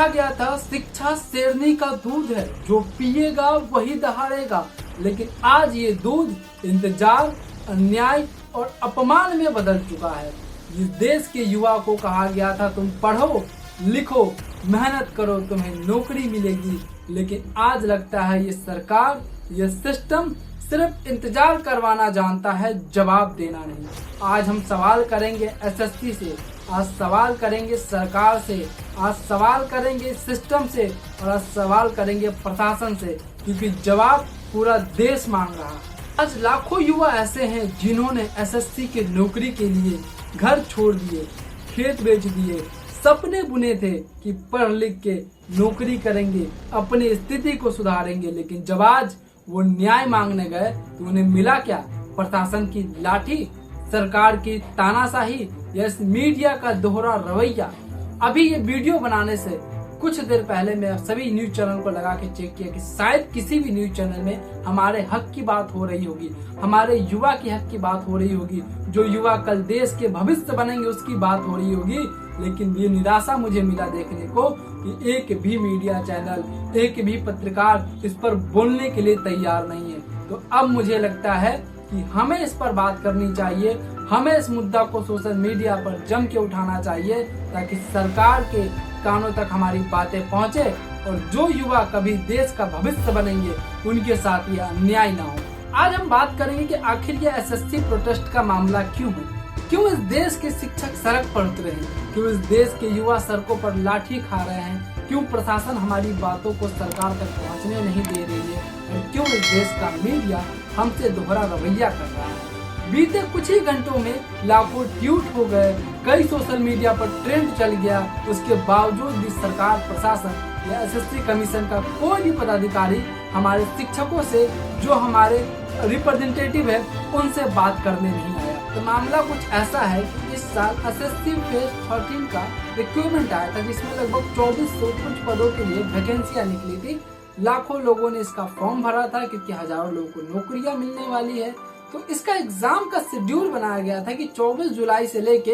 कहा गया था शिक्षा शेरनी का दूध है, जो पिएगा वही दहाड़ेगा। लेकिन आज ये दूध इंतजार, अन्याय और अपमान में बदल चुका है। इस देश के युवा को कहा गया था तुम पढ़ो लिखो मेहनत करो तुम्हें नौकरी मिलेगी, लेकिन आज लगता है ये सरकार, ये सिस्टम सिर्फ इंतजार करवाना जानता है, जवाब देना नहीं। आज हम सवाल करेंगे एसएससी से, आज सवाल करेंगे सरकार से, आज सवाल करेंगे सिस्टम से और आज सवाल करेंगे प्रशासन से, क्योंकि जवाब पूरा देश मांग रहा है। आज लाखों युवा ऐसे हैं जिन्होंने एसएससी के नौकरी के लिए घर छोड़ दिए, खेत बेच दिए, सपने बुने थे कि पढ़ लिख के नौकरी करेंगे, अपनी स्थिति को सुधारेंगे, लेकिन जब आज वो न्याय मांगने गए तो उन्हें मिला क्या? प्रशासन की लाठी, सरकार की तानाशाही या इस मीडिया का दोहरा रवैया। अभी ये वीडियो बनाने से कुछ देर पहले मैं सभी न्यूज चैनल को लगा के चेक किया कि शायद किसी भी न्यूज चैनल में हमारे हक की बात हो रही होगी, हमारे युवा की हक की बात हो रही होगी, जो युवा कल देश के भविष्य बनेंगे उसकी बात हो रही होगी। लेकिन ये निराशा मुझे मिला देखने को कि एक भी मीडिया चैनल, एक भी पत्रकार इस पर बोलने के लिए तैयार नहीं है। तो अब मुझे लगता है कि हमें इस पर बात करनी चाहिए, हमें इस मुद्दा को सोशल मीडिया पर जम के उठाना चाहिए, ताकि सरकार के कानों तक हमारी बातें पहुंचे और जो युवा कभी देश का भविष्य बनेंगे उनके साथ यह अन्याय न हो। आज हम बात करेंगे कि आखिर यह एसएससी प्रोटेस्ट का मामला क्यों है, क्यों इस देश के शिक्षक सड़क पर उतरे हैं, क्यों इस देश के युवा सड़कों पर लाठी खा रहे हैं, क्यों प्रशासन हमारी बातों को सरकार तक पहुंचने नहीं दे रही है और क्यों इस देश का मीडिया हमसे दोहरा रवैया कर रहा है। बीते कुछ ही घंटों में लाखों ट्वीट हो गए, कई सोशल मीडिया पर ट्रेंड चल गया, उसके बावजूद भी सरकार, प्रशासन या एसएससी कमीशन का कोई भी पदाधिकारी हमारे शिक्षकों से, जो हमारे रिप्रेजेंटेटिव है, उनसे बात करने नहीं आया। तो मामला कुछ ऐसा है कि इस साल एसएससी फेज 13 का रिक्रूटमेंट आया था, जिसमें लगभग 2400 कुछ पदों के लिए वैकेंसियां निकली थी। लाखों लोगों ने इसका फॉर्म भरा था क्योंकि हजारों लोगों को नौकरियां मिलने वाली है। तो इसका एग्जाम का शेड्यूल बनाया गया था कि 24 जुलाई से लेके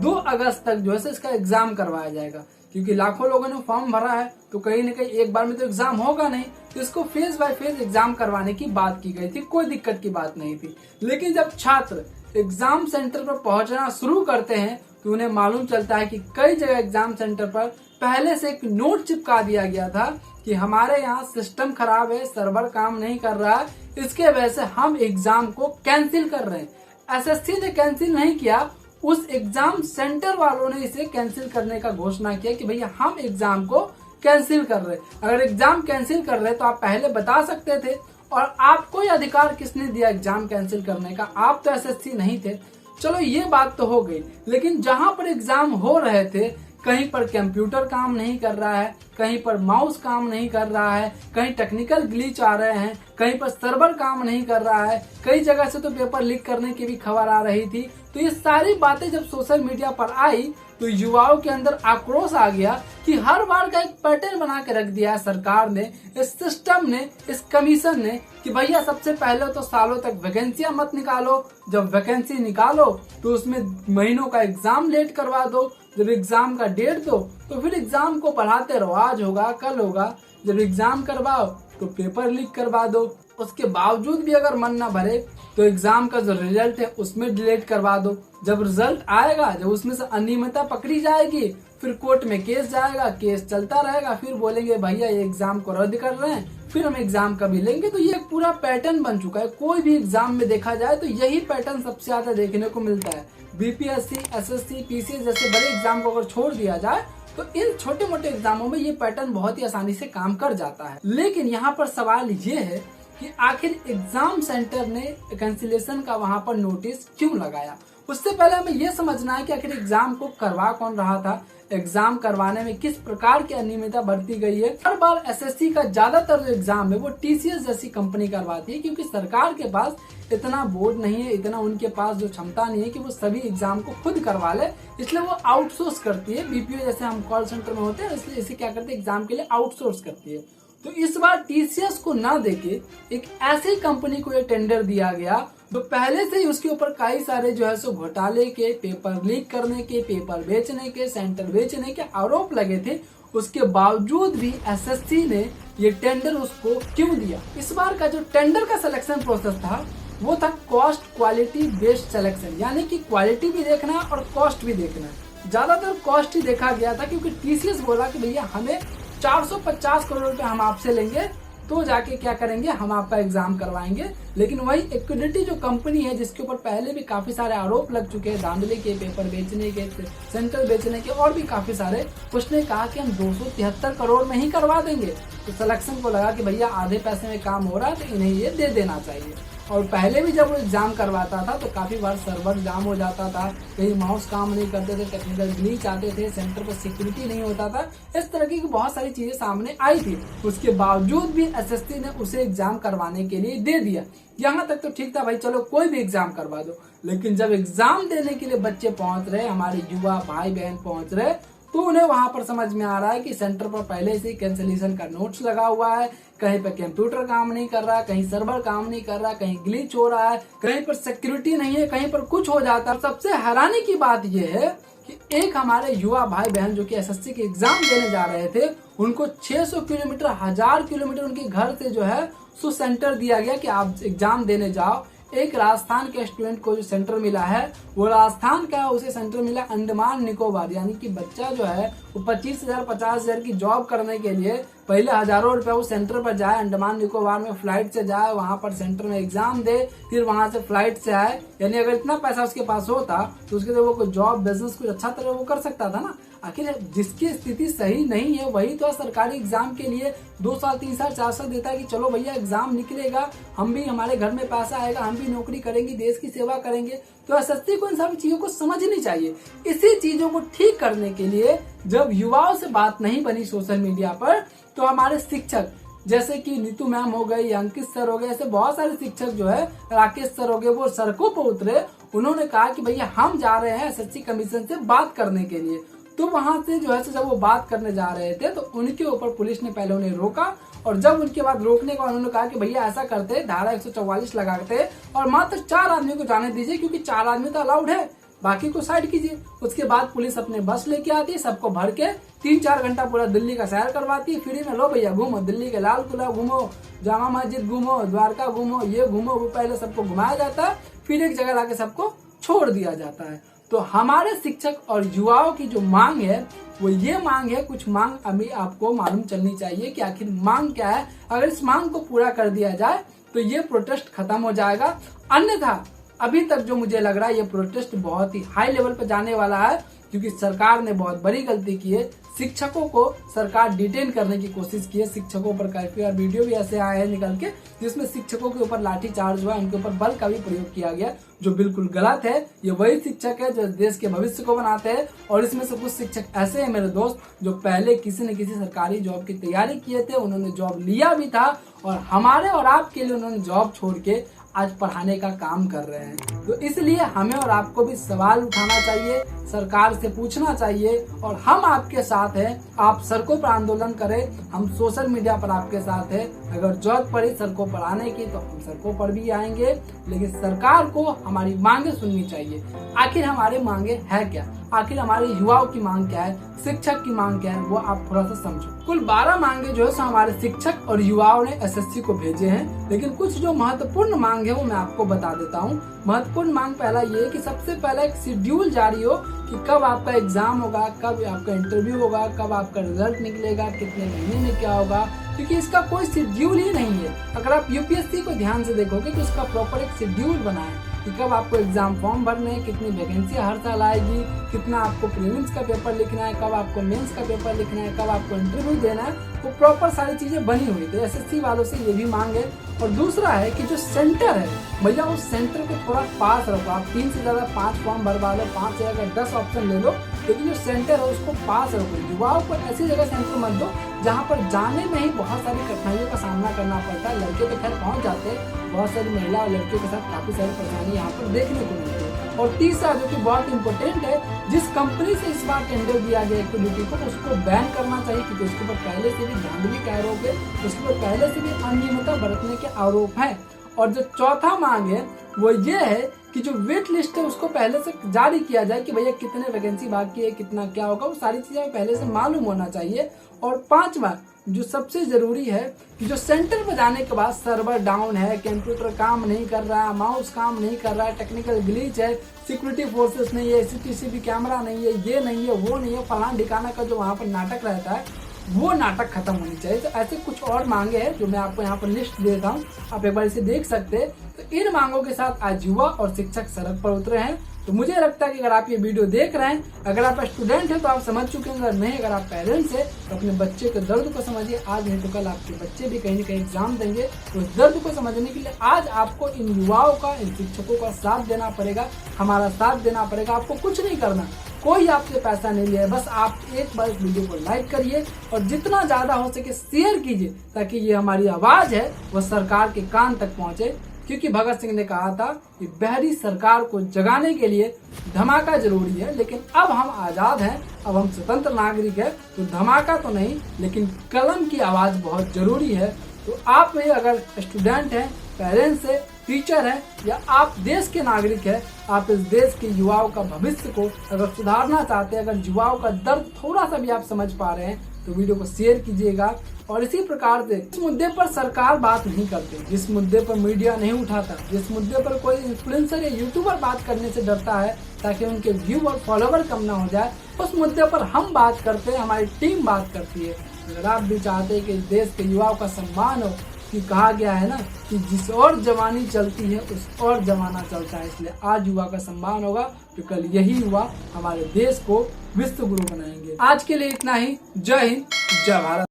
2 अगस्त तक जो है इसका एग्जाम करवाया जाएगा, क्योंकि लाखों लोगों ने फॉर्म भरा है तो कहीं न कहीं एक बार में तो एग्जाम होगा नहीं, तो इसको फेज बाय फेज एग्जाम करवाने की बात की गई थी, कोई दिक्कत की बात नहीं थी। लेकिन जब छात्र एग्जाम सेंटर पर पहुंचना शुरू करते हैं तो उन्हें मालूम चलता है कि कई जगह एग्जाम सेंटर पर पहले से एक नोट चिपका दिया गया था कि हमारे यहाँ सिस्टम खराब है, सर्वर काम नहीं कर रहा है, इसके वजह से हम एग्जाम को कैंसिल कर रहे हैं। एसएससी ने कैंसिल नहीं किया, उस एग्जाम सेंटर वालों ने इसे कैंसिल करने का घोषणा किया कि भैया हम एग्जाम को कैंसिल कर रहे हैं। अगर एग्जाम कैंसिल कर रहे तो आप पहले बता सकते थे, और आपको ये अधिकार किसने दिया एग्जाम कैंसिल करने का? आप तो एसएससी नहीं थे। चलो ये बात तो हो गई, लेकिन जहां पर एग्जाम हो रहे थे कहीं पर कंप्यूटर काम नहीं कर रहा है, कहीं पर माउस काम नहीं कर रहा है, कहीं टेक्निकल ग्लिच आ रहे हैं, कहीं पर सर्वर काम नहीं कर रहा है, कई जगह से तो पेपर लीक करने की भी खबर आ रही थी। तो ये सारी बातें जब सोशल मीडिया पर आई तो युवाओं के अंदर आक्रोश आ गया कि हर बार का एक पैटर्न बना के रख दिया है सरकार ने, इस सिस्टम ने, इस कमीशन ने, कि भैया सबसे पहले तो सालों तक वैकेंसियां मत निकालो, जब वैकेंसी निकालो तो उसमें महीनों का एग्जाम लेट करवा दो, जब एग्जाम का डेट दो तो फिर एग्जाम को बढ़ाते रहो, आज होगा कल होगा, जब एग्जाम करवाओ तो पेपर लीक करवा दो, उसके बावजूद भी अगर मन न भरे तो एग्जाम का जो रिजल्ट है उसमें डिलीट करवा दो। जब रिजल्ट आएगा, जब उसमें से अनियमितता पकड़ी जाएगी, फिर कोर्ट में केस जाएगा, केस चलता रहेगा, फिर बोलेंगे भैया ये एग्जाम को रद्द कर रहे हैं, फिर हम एग्जाम कभी लेंगे। तो ये पूरा पैटर्न बन चुका है। कोई भी एग्जाम में देखा जाए तो यही पैटर्न सबसे ज्यादा देखने को मिलता है। बीपीएससी, एसएससी, पीसीएस जैसे बड़े एग्जाम को अगर छोड़ दिया जाए तो इन छोटे मोटे एग्जामों में ये पैटर्न बहुत ही आसानी से काम कर जाता है। लेकिन यहाँ पर सवाल ये है कि आखिर एग्जाम सेंटर ने कैंसिलेशन का वहां पर नोटिस क्यों लगाया? उससे पहले हमें यह समझना है कि आखिर एग्जाम को करवा कौन रहा था, एग्जाम करवाने में किस प्रकार की अनियमितता बरती गई है। हर बार एसएससी का ज्यादातर जो एग्जाम है वो टीसीएस जैसी कंपनी करवाती है, क्योंकि सरकार के पास इतना बोर्ड नहीं है, इतना उनके पास जो क्षमता नहीं है कि वो सभी एग्जाम को खुद करवा ले, इसलिए वो आउटसोर्स करती है। बीपीओ जैसे हम कॉल सेंटर में होते हैं, इसलिए इसे क्या करते हैं, एग्जाम के लिए आउटसोर्स करती है। तो इस बार टीसीएस को ना देके एक ऐसी कंपनी को ये टेंडर दिया गया तो पहले से ही उसके ऊपर कई सारे जो है सो घोटाले के, पेपर लीक करने के, पेपर बेचने के, सेंटर बेचने के आरोप लगे थे, उसके बावजूद भी एसएससी ने ये टेंडर उसको क्यों दिया। इस बार का जो टेंडर का सिलेक्शन प्रोसेस था वो था कॉस्ट क्वालिटी बेस्ड सिलेक्शन, यानी कि क्वालिटी भी देखना है और कॉस्ट भी देखना है। ज्यादातर कॉस्ट ही देखा गया था क्योंकि टीसीएस बोला कि भैया हमें 450 करोड़ रुपए हम आपसे लेंगे तो जाके क्या करेंगे, हम आपका एग्जाम करवाएंगे। लेकिन वही एक्विडिटी जो कंपनी है जिसके ऊपर पहले भी काफी सारे आरोप लग चुके हैं, धांधली के, पेपर बेचने के, सेंटर बेचने के और भी काफी सारे, उसने कहा कि हम 273 करोड़ में ही करवा देंगे। तो सिलेक्शन को लगा कि भैया आधे पैसे में काम हो रहा है तो इन्हें ये दे देना चाहिए। और पहले भी जब वो एग्जाम करवाता था तो काफी बार सर्वर जाम हो जाता था, कहीं माउस काम नहीं करते थे, टेक्निकल ग्लिच आते थे, सेंटर पर सिक्योरिटी नहीं होता था, इस तरह की बहुत सारी चीजें सामने आई थी। उसके बावजूद भी एसएससी ने उसे एग्जाम करवाने के लिए दे दिया। यहाँ तक तो ठीक था भाई, चलो कोई भी एग्जाम करवा दो। लेकिन जब एग्जाम देने के लिए बच्चे पहुंच रहे, हमारे युवा भाई बहन पहुंच रहे, तो उन्हें वहां पर समझ में आ रहा है कि सेंटर पर पहले से कैंसिलेशन का नोट्स लगा हुआ है, कहीं पे कंप्यूटर काम नहीं कर रहा है, कहीं सर्वर काम नहीं कर रहा, कहीं ग्लिच हो रहा है, कहीं पर सिक्योरिटी नहीं है, कहीं पर कुछ हो जाता है। सबसे हैरानी की बात यह है कि एक हमारे युवा भाई बहन जो कि एसएससी के एग्जाम देने जा रहे थे, उनको 600 किलोमीटर 1000 किलोमीटर उनके घर से जो है सो सेंटर दिया गया कि आप एग्जाम देने जाओ। एक राजस्थान के स्टूडेंट को जो सेंटर मिला है वो राजस्थान का, उसे सेंटर मिला अंडमान निकोबार, यानी कि बच्चा जो है वो 25,000 50,000 की जॉब करने के लिए पहले हजारों रुपया वो सेंटर पर जाए, अंडमान निकोबार में फ्लाइट से जाए, वहां पर सेंटर में एग्जाम दे, फिर वहां से फ्लाइट से आए। यानी अगर इतना पैसा उसके पास होता तो उसके लिए वो कोई जॉब बिजनेस कुछ अच्छा तरह वो कर सकता था ना। आखिर जिसकी स्थिति सही नहीं है वही तो सरकारी एग्जाम के लिए 2 साल 3 साल 4 साल देता है कि चलो भैया एग्जाम निकलेगा, हम भी, हमारे घर में पैसा आएगा, हम भी नौकरी करेंगे, देश की सेवा करेंगे। तो एसएससी को इन सभी चीजों को समझनी चाहिए। इसी चीजों को ठीक करने के लिए जब युवाओं से बात नहीं बनी सोशल मीडिया पर, तो हमारे शिक्षक जैसे कि नीतू मैम हो गई, अंकित सर हो गए, ऐसे बहुत सारे शिक्षक जो है, राकेश सर हो गए, वो सड़कों पर उतरे। उन्होंने कहा कि भैया हम जा रहे हैं एसएससी कमीशन से बात करने के लिए। तो वहां से जो है जब वो बात करने जा रहे थे तो उनके ऊपर पुलिस ने पहले उन्हें रोका, और जब उनके बाद रोकने का उन्होंने कहा कि भैया ऐसा करते, धारा 144 लगाते और मात्र 4 आदमी को जाने दीजिए, क्योंकि 4 आदमी तो अलाउड है, बाकी को साइड कीजिए। उसके बाद पुलिस अपने बस लेके आती है, सबको भर के 3-4 घंटा पूरा दिल्ली का सैर करवाती है, फ्री में, लो भैया घूमो, दिल्ली के लाल किला घूमो, जामा मस्जिद घूमो, द्वारका घूमो, ये घूमो, वो पहले सबको घुमाया जाता है, फिर एक जगह लाके सबको छोड़ दिया जाता है। तो हमारे शिक्षक और युवाओं की जो मांग है वो ये मांग है, कुछ मांग अभी आपको मालूम चलनी चाहिए कि आखिर मांग क्या है। अगर इस मांग को पूरा कर दिया जाए तो ये प्रोटेस्ट खत्म हो जाएगा, अन्यथा अभी तक जो मुझे लग रहा है ये प्रोटेस्ट बहुत ही हाई लेवल पर जाने वाला है, क्योंकि सरकार ने बहुत बड़ी गलती की है। शिक्षकों को सरकार डिटेन करने की कोशिश की है, शिक्षकों पर काफी और वीडियो भी ऐसे आए हैं निकल के जिसमें शिक्षकों के ऊपर लाठी चार्ज हुआ, उनके ऊपर बल का भी प्रयोग किया गया, जो बिल्कुल गलत है। ये वही शिक्षक है जो देश के भविष्य को बनाते हैं, और इसमें से कुछ शिक्षक ऐसे हैं मेरे दोस्त जो पहले किसी न किसी सरकारी जॉब की तैयारी किए थे, उन्होंने जॉब लिया भी था, और हमारे और आपके लिए उन्होंने जॉब छोड़ के आज पढ़ाने का काम कर रहे हैं। तो इसलिए हमें और आपको भी सवाल उठाना चाहिए, सरकार से पूछना चाहिए, और हम आपके साथ हैं। आप सड़कों पर आंदोलन करें, हम सोशल मीडिया पर आपके साथ हैं। अगर जरूरत पड़ी सड़कों पर आने की तो हम सड़कों पर भी आएंगे, लेकिन सरकार को हमारी मांगे सुननी चाहिए। आखिर हमारी मांगे है क्या, आखिर हमारे युवाओं की मांग क्या है, शिक्षक की मांग क्या है, वो आप थोड़ा सा समझो। कुल 12 मांगे जो है हमारे शिक्षक और युवाओं ने एसएससी को भेजे हैं, लेकिन कुछ जो महत्वपूर्ण मांग है वो मैं आपको बता देता हूँ। महत्वपूर्ण मांग पहला ये कि सबसे पहले एक शेड्यूल जारी हो कि कब आपका एग्जाम होगा, कब आपका इंटरव्यू होगा, कब आपका रिजल्ट निकलेगा, कितने महीने में क्या होगा, क्योंकि इसका कोई शेड्यूल ही नहीं है। अगर आप यूपीएससी को ध्यान से देखोगे तो इसका प्रॉपर एक शेड्यूल बना है कि कब आपको एग्जाम फॉर्म भरने हैं, कितनी वैकेंसी हर साल आएगी, कितना आपको प्रीलिम्स का पेपर लिखना है, कब आपको मेंस का पेपर लिखना है, कब आपको इंटरव्यू देना है, वो प्रॉपर सारी चीजें बनी हुई। तो एसएससी वालों से ये भी मांग है। और दूसरा है कि जो सेंटर है भैया उस सेंटर को थोड़ा पास रखो। आप 3 से ज्यादा 5 फॉर्म भरवा लो, 5 से ज्यादा 10 ऑप्शन ले लो, लेकिन जो सेंटर है उसको पास रखो। युवाओं को ऐसी जगह सेंटर मत दो जहाँ पर जाने में ही बहुत सारी कठिनाइयों का सामना करना पड़ता है। लड़के तो खैर पहुंच जाते हैं, बहुत सारी महिला और लड़कियों के साथ काफी सारी परेशानी यहाँ पर देखने को मिलती है। और तीसरा जो कि बहुत इंपॉर्टेंट है, जिस कंपनी से इस बार टेंडर दिया गया एक्विडिटी को, उसको बैन करना चाहिए, क्योंकि उसके ऊपर पहले से भी धांधली के आरोप है, उसके ऊपर पहले से भी अनियमितता बरतने के आरोप है। और जो चौथा मांग है वो ये है कि जो वेट लिस्ट है उसको पहले से जारी किया जाए कि भैया कितने वैकेंसी बाकी है, कितना क्या होगा, वो सारी चीजें पहले से मालूम होना चाहिए। और पांचवा जो सबसे जरूरी है कि जो सेंटर पर जाने के बाद सर्वर डाउन है, कंप्यूटर काम नहीं कर रहा है, माउस काम नहीं कर रहा है, टेक्निकल ग्लिच है, सिक्योरिटी फोर्सेस नहीं है, सीसीटीवी कैमरा नहीं है, ये नहीं है, वो नहीं है, फलान ठिकाना का जो वहाँ पर नाटक रहता है वो नाटक खत्म होनी चाहिए। तो ऐसे कुछ और मांगे हैं जो मैं आपको यहाँ पर लिस्ट दे रहा हूँ, आप एक बार इसे देख सकते हैं। तो इन मांगों के साथ आज युवा और शिक्षक सड़क पर उतरे हैं। तो मुझे लगता है कि अगर आप ये वीडियो देख रहे हैं, अगर आप स्टूडेंट हैं तो आप समझ चुके होंगे, अगर नहीं, अगर आप पेरेंट्स हैं तो अपने बच्चे के दर्द को समझिए। आज नहीं तो कल आपके बच्चे भी कहीं न कहीं एग्जाम देंगे, तो उस दर्द को समझने के लिए आज आपको इन युवाओं का, इन शिक्षकों का साथ देना पड़ेगा, हमारा साथ देना पड़ेगा। आपको कुछ नहीं करना, कोई आपसे पैसा नहीं लिया है, बस आप एक बार इस वीडियो को लाइक करिए और जितना ज्यादा हो सके शेयर कीजिए, ताकि ये हमारी आवाज है वह सरकार के कान तक पहुंचे। क्योंकि भगत सिंह ने कहा था कि बहरी सरकार को जगाने के लिए धमाका जरूरी है, लेकिन अब हम आजाद हैं, अब हम स्वतंत्र नागरिक हैं, तो धमाका तो नहीं लेकिन कलम की आवाज बहुत जरूरी है। तो आप में अगर स्टूडेंट हैं, पेरेंट्स है, टीचर है या आप देश के नागरिक है, आप इस देश के युवाओं का भविष्य को अगर सुधारना चाहते हैं, अगर युवाओं का दर्द थोड़ा सा भी आप समझ पा रहे हैं, तो वीडियो को शेयर कीजिएगा। और इसी प्रकार से जिस मुद्दे पर सरकार बात नहीं करती, जिस मुद्दे पर मीडिया नहीं उठाता, जिस मुद्दे पर कोई इन्फ्लुएंसर या यूट्यूबर बात करने से डरता है ताकि उनके व्यू और फॉलोवर कम ना हो जाए, उस मुद्दे पर हम बात करते हैं, हमारी टीम बात करती है। अगर आप भी चाहते हैं कि देश के युवाओं का सम्मान हो, कि कहा गया है ना कि जिस और जवानी चलती है उस और जमाना चलता है, इसलिए आज युवा का सम्मान होगा तो कल यही युवा हमारे देश को विश्व गुरु बनाएंगे। आज के लिए इतना ही। जय हिंद, जय भारत।